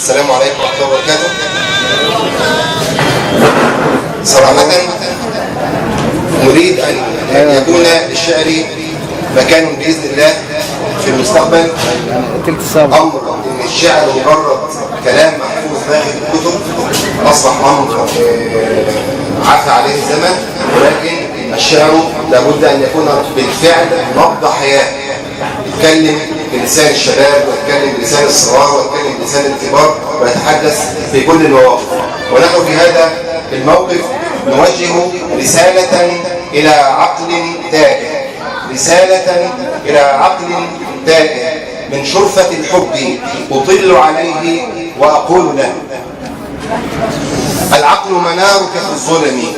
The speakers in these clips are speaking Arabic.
السلام عليكم ورحمة الله وبركاته. صراحة نريد أن يكون للشعر مكان بإذن الله في المستقبل. أمر أن الشعر مجرد كلام محفوظ داخل الكتب أصبح أمر عفى عليه الزمن، ولكن الشعر لابد أن يكون بالفعل نبض حياة، يتكلم بلسان الشباب ويتكلم بلسان الصغار ويتكلم بلسان الكبار ويتحدث في كل المواقف. ونحن في هذا الموقف نوجه رسالة إلى عقل تائه، رسالة إلى عقل تائه من شرفة الحب أطل عليه وأقول له: العقل منارك في الظلم،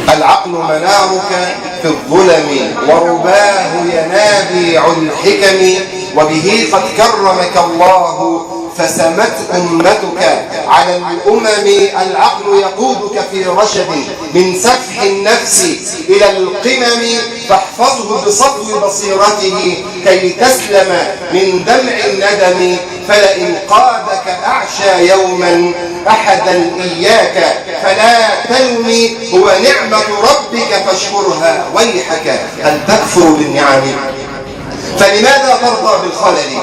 العقل منارك في الظلم، ورباه ينابيع الحكم، وبه قد كرمك الله فسمت أمتك على الأمم. العقل يقودك في رشد من سفح النفس إلى القمم، فاحفظه بصفو بصيرته كي تسلم من دمع الندم. فلئن قادك أعشى يوما أحدا إياك فلا تلمي، هو نعمة ربك فاشكرها ويحك هل تكفر بالنعم. فلماذا ترضى بالخلل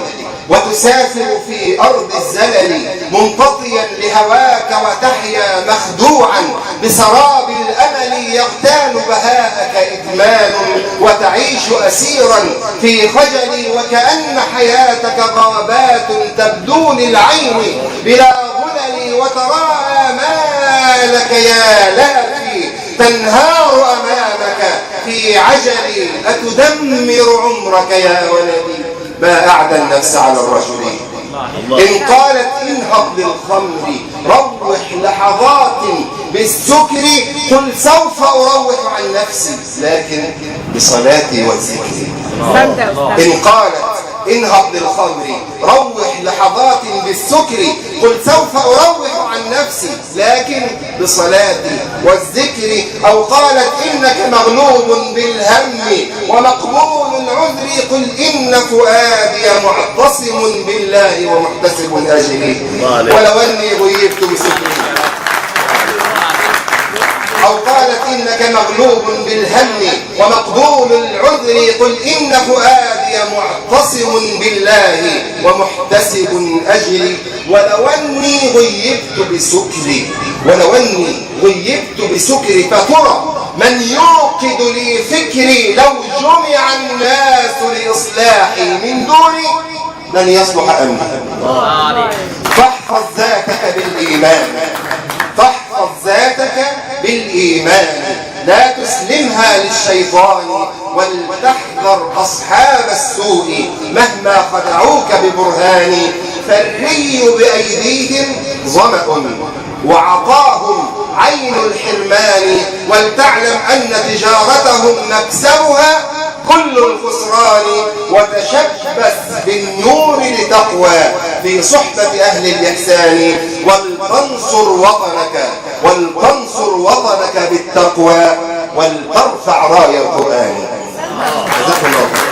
وتسافر في أرض الزلل منتطيا لهواك وتحيا مخدوعا بسراب الأمل، يغتال بهاءك إدمان وتعيش أسيرا في خجل، وكأن حياتك غابات تبدو للعين بلا ظلل، وترى آمالك يا لافي تنهار أمامك في عجل، أتدمر عمرك يا ولدي ما أعدى النفس على الرجل. إن قالت انهض للخمر روح لحظات بالسكر، قل سوف أروح عن نفسي لكن بصلاتي وذكري. إن قالت انهض للخمر روح لحظات بالسكر، قل سوف أروح عن نفسي لكن بصلاتي والذكر. أو قالت إنك مغلوب بالهم ومقبول العذر، قل إن فؤادي معتصم بالله ومحتسب أجري ولو أني غيبت بسكري. أو قالت إنك مغلوب بالهم ومقبول العذر، قل إن فؤادي معتصم بالله ومحتسب أجري ولو أني غيبت بسكري، ولو أني غيبت بسكري، فترى من يوقد لي فكري لو جمع الناس لإصلاحي من دوني لن يصلح أمري. فاحفظ ذاتك بالإيمان، فاحفظ ذاتك بالإيمان، لا تسلمها للشيطان، ولتحذر أصحاب السوء مهما خدعوك ببرهان. فالري بأيديهم ظمأ وعطاهم عين الحرمان، ولتعلم أن تجارتهم مكسبها كل الخسران. وتشبث بالنور لتقوى في صحبة أهل الإحسان، ولتنصر وطنك، ولتنصر وطنك بالتقوى، ولترفع راية القرآن. جزاكم الله.